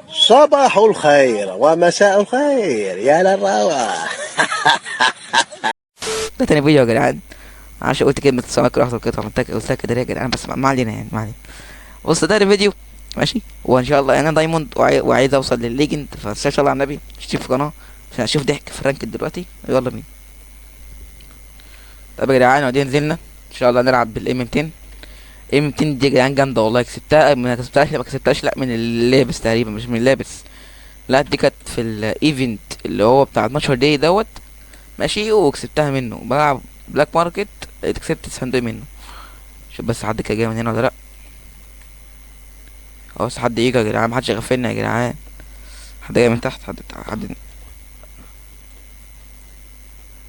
صباح الخير ومساء الخير يا للروح. ده تاني فيديو يا جدعان. عشان قلت كلمة سمك راحت القطعة قلتها كده ليه يا جدعان؟ بس ما علينا يعني، ما علينا. بص، ده الفيديو ماشي، وان شاء الله انا دايموند وعايز اوصل للليجند، فان شاء الله على النبي اشترك في القناة عشان اشوف ضحك في الرانك دلوقتي. يلا بينا. طب يا جدعان، ودي نزلنا ان شاء الله نلعب بالام 200. ام 200 دي يا جدعان جامدة والله. كسبتها، ما كسبتهاش لا من اللابس تقريبا، مش من اللابس. لا، دي كانت في الايفنت اللي هو بتاع 12 داي دوت ماشي، وكسبتها منه بلعب بلاك ماركت. كسبت صندوق منه. شوف بس حد كان جاي من هنا ولا لا. اه بس حد يجي يا جدعان، محدش يغفلنا يا جدعان. حد جاي من تحت، حد.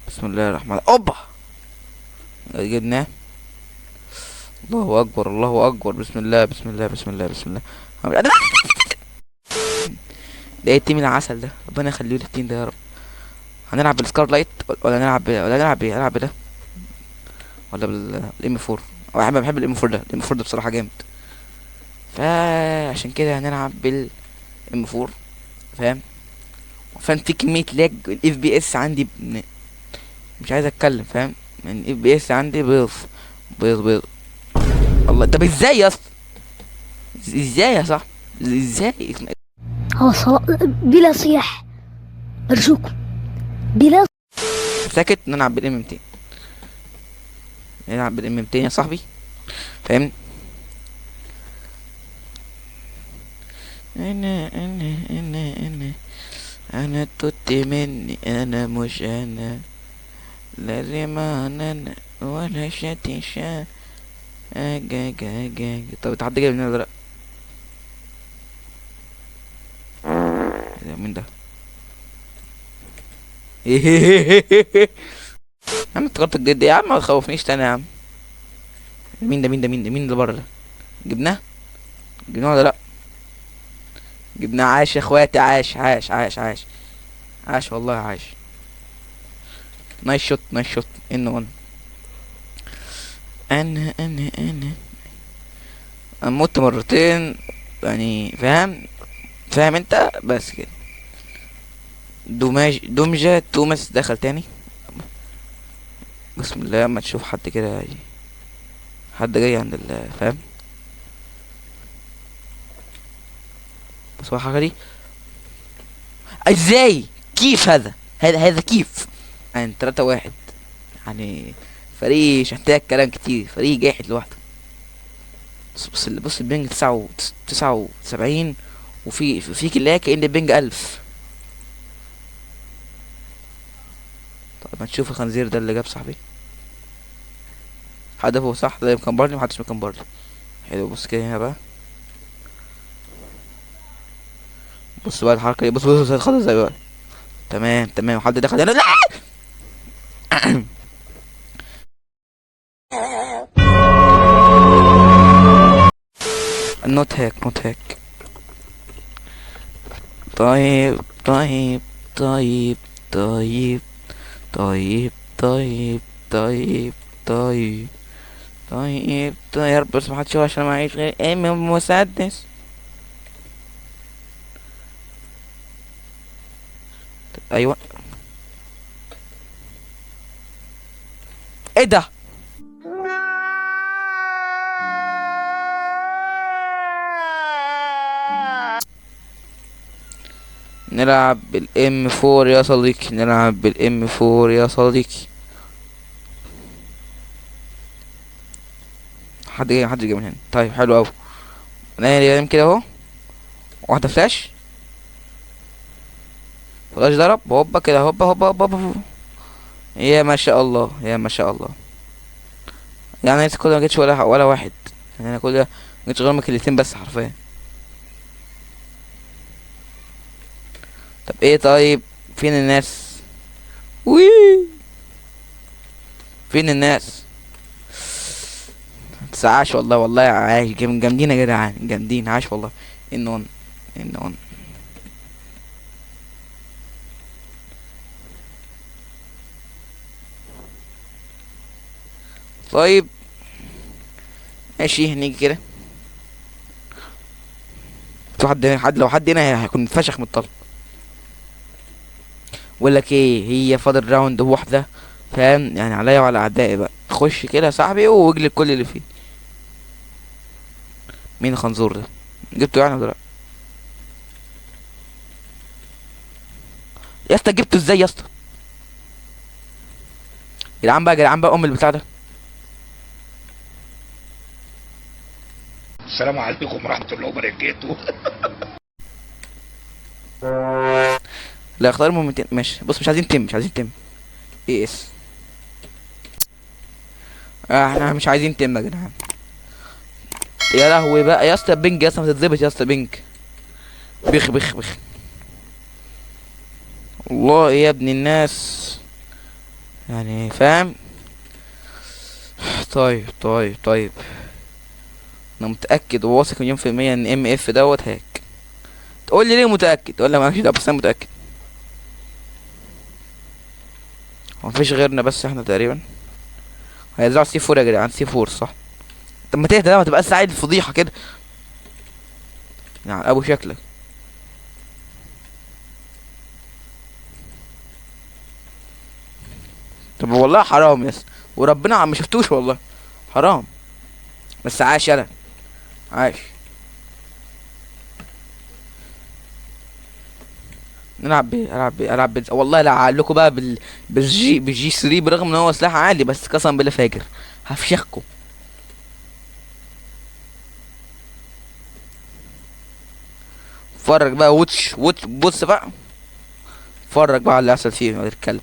بسم الله الرحمن اوبا. جبناه. الله اكبر الله اكبر، بسم الله بسم الله بسم الله بسم الله. ده ايه التيم العسل ده؟ ربنا يخليه للتيم ده يا رب. هنلعب بالسكار لايت ولا نلعب ايه؟ نلعب ده ولا بالام 4؟ او بحب الام 4 ده. الام 4 ده بصراحه جامد، فعشان كده هنلعب بالام 4. فاهم؟ فاهم في كميه لاج. الاف بي اس عندي مش عايز اتكلم. فاهم؟ من اف بي اس عندي بيض بيض. الله، طب ازاي يا اسطى؟ ازاي يا صاحبي؟ ازاي؟ هو بلا صياح، أرجوكم، بلا. ساكت. نلعب بالام 200. نلعب بالام 200 يا صاحبي. فاهم؟ انا توت مني، انا مش انا. لازم انا ولا شاتي شا. اجا. طب اتعدى جاي من هنا ولا لا؟ إيه ده؟ مين ده؟ يا عم افتكرتك جد يا عم، ما تخوفنيش تاني يا عم. مين اللي بره ده؟ جبناه ولا لا؟ جبناه. عاش يا اخواتي، عاش. عاش والله عاش. نايس شوت ان 1. انا مت مرتين يعني. فاهم انت؟ بس كده. دومجا توماس دخل تاني. بسم الله. اما تشوف حد كده، حد جاي عند فاهم؟ بس هو الحاجة دي ازاي؟ كيف هذا كيف؟ يعني 3-1 يعني. فريق مش محتاج كلام كتير، فريق جاحد لوحده. بص البنج 79. وفي كلاية كأن البنج 1000. طب ما تشوف الخنزير ده اللي جاب صاحبي. هدفه صح، ده مكمبرلي، محدش مكمبرلي. حلو. بص كده هنا بقى. بص بقى الحركة دي. بص خد ازاي بقى. تمام. حد دخل هنا. لا. نوت هاك. طيب طيب طيب طيب طيب طيب طيب يا رب بس محدش يشوف عشان معيش غير مسدس. ايوه. ايه ده؟ نلعب بالام 4 يا صديقي، نلعب بالام 4 يا صديقي. حد جاي من هنا. طيب حلو اوي. انا يم كده اهو. واحده فلاش ضرب هوبا كده. هوبا. يا ما شاء الله يا ما شاء الله. يعني انا كل ما جيتش ولا واحد. يعني انا كل ده ما جيتش غير مكلتين بس حرفيا. طب ايه؟ طيب فين الناس؟ وي. فين الناس؟ بس عاش والله عاش. جامدين يا جدعان، جامدين. عاش والله. ان 1. طيب ماشي، هنيجي كده. في حد لو حد هنا هيكون فشخ من الطلب. بقول لك ايه، هي فاضل راوند واحده فاهم يعني، عليا وعلى اعدائي بقى. خش كده يا صاحبي واجلب كل اللي فيه. مين الخنزور ده؟ جبته يعني ولا لا؟ يا اسطى جبته ازاي يا اسطى؟ جدعان بقى جدعان بقى، ام البتاع ده. السلام عليكم ورحمة الله وبركاته. لا اختار مهمتين ماشي. بص مش عايزين تم، مش عايزين تم. اي اس. احنا مش عايزين تم يا جدعان. يا لهوي بقى يا اسطى، بينج يا اسطى ما تتظبط يا اسطى بينج. بخ بخ بخ. والله يا ابن الناس يعني فاهم. طيب انا متاكد وواثق مليون في الميه ان ام اف دوت هاك. تقول لي ليه متاكد ولا مالكش دعوه، بس انا متاكد. هو مفيش غيرنا بس احنا تقريبا. هيزرعوا سي 4 يا جدعان، سي 4 صح. طب ما تهدى، ما تبقاش سعيد الفضيحه كده يعني ابو شكلك. طب والله حرام يا اسطى، وربنا ما شفتوش والله، حرام. بس عاش يلا، عاش. العب بيه والله. لا اعلقوا بقى بالجي 3 برغم ان هو سلاح عالي، بس قسما بالله فاجر هفشخكم. اتفرج بقى واتش بص بقى، اتفرج بقى على اللي حصل فيه يا الكلب.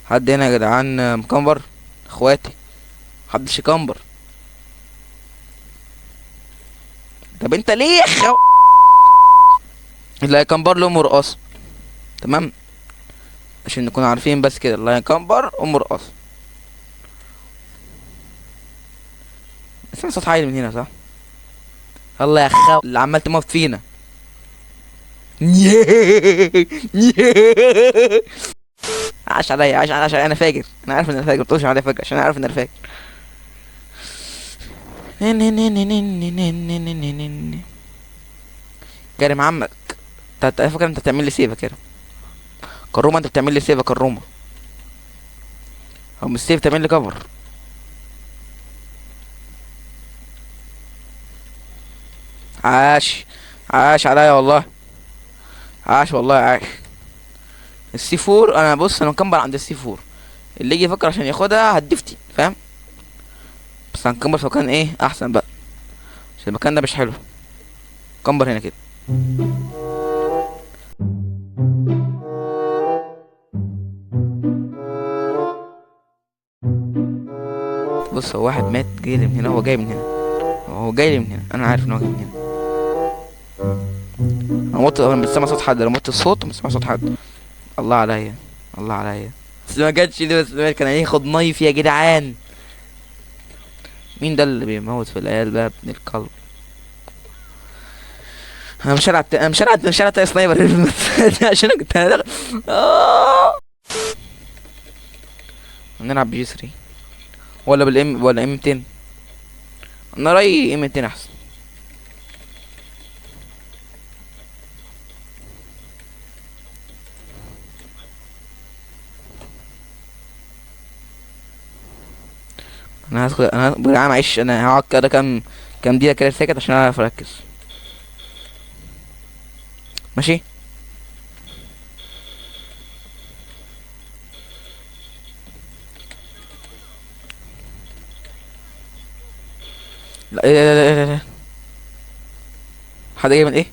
حد هنا يا جدعان مكمبر؟ اخواتي محدش يكمبر. طب انت ليه اللي هيكمبر له ام رقاصه تمام، عشان نكون عارفين بس كده. اللي هيكمبر ام رقاصه. سمع صوت عيل من هنا صح؟ الله يا اللي عمال تموت فينا. عاش عليا، عاش انا فاجر. انا عارف ان انا فاجر، متقولش عليا فاجر عشان انا عارف ان انا فاجر. كريم عمك، انت فاكر انت بتعمل لي سيفه كده كرومه؟ انت بتعمل لي سيفه كرومه، او مش سيف بتعمل لي كفر. عاش عليا والله، عاش والله عاش. السي 4 انا بص انا مكمبر عند السي 4. اللي يجي يفكر عشان ياخدها هتدفتي فاهم، بس هنكمبر في مكان ايه احسن بقى، عشان المكان ده مش حلو. كمبر هنا كده. بص هو واحد مات جاي لي من هنا، هو جاي من هنا، هو جاي لي من هنا، انا عارف ان هو جاي من هنا. انا مش سامع صوت حد، انا موت الصوت ومش سامع صوت حد. الله عليا الله عليا، بس ما جاتش دي. بس كان هياخد نايف يا جدعان. مين ده اللي بيموت في العيال بقى ابن الكلب؟ انا مش هلعب تاني سنايبر عشان انا كنت نلعب بجي 3 ولا بالام ولا ام 200. انا رايي ام 200 احسن. انا هدخل انا بالعام معيش، انا هقعد كده كام دقيقه كده ساكت عشان اعرف اركز ماشي. لا لا حد جاي من ايه؟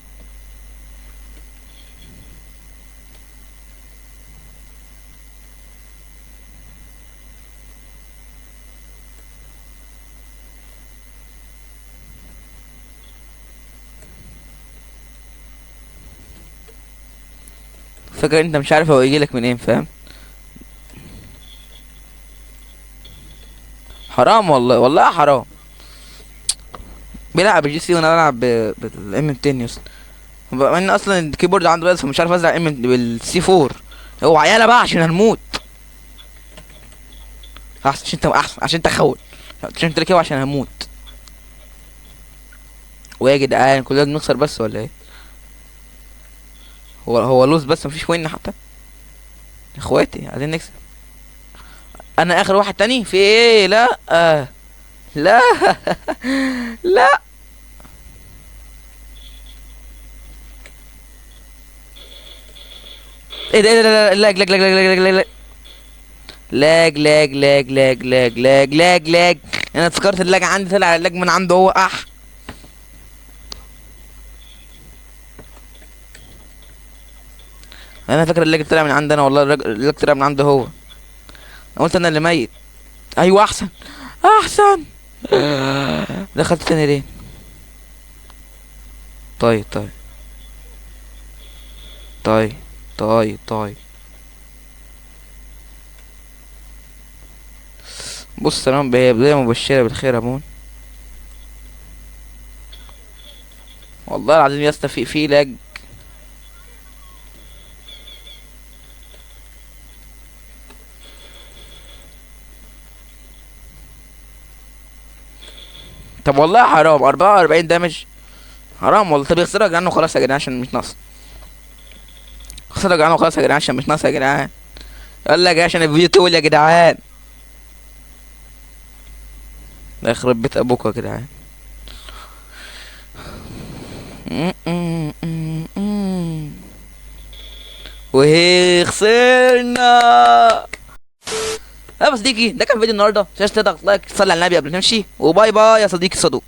فاكر انت مش عارف هو يجيلك منين فاهم. حرام والله والله حرام. بيلعب بالجي سي وانا بلعب بالام 200 يوسف. بما ان اصلا الكيبورد عنده بس فمش عارف ازرع ام بالسي 4. هو عيالة بقى عشان هنموت. احسن عشان انت احسن عشان انت خول عشان قلت لك ايه عشان هموت. ويا جدعان كلنا بنخسر بس ولا ايه؟ هو لوز بس مفيش وين حتى. اخواتي عايزين نكسب. انا اخر واحد تاني في ايه؟ لا لا لا. ايه ده؟ ايه ده؟ لاج لاج لاج لاج لاج لاج لاج لاج لاج لاج لاج لاج. انا افتكرت اللاج عندي طلع اللاج من عنده هو. انا فاكر اللاج طلع من عندي انا، والله اللاج طلع من عنده هو. انا قلت انا اللي ميت. ايوه احسن احسن. دخلت تاني ليه؟ طيب طيب طيب طيب طيب. بص سلام، بداية مبشرة بالخير يا مون. والله العظيم يا اسطى في لاج. طب والله حرام 44 دامج، حرام والله. طب يخسروا يا جدعان وخلاص يا جدعان عشان مش ناقص. خسروا يا جدعان وخلاص يا جدعان عشان مش ناقص يا جدعان. يلا يا جدعان عشان الفيديو طول يا جدعان. ده يخرب بيت ابوك يا جدعان. وهي خسرنا. يا صديقي ده كان فيديو النهارده، متنساش تضغط لايك، تصلي على النبي قبل ما تمشي، وباي باي يا صديقي الصدوق.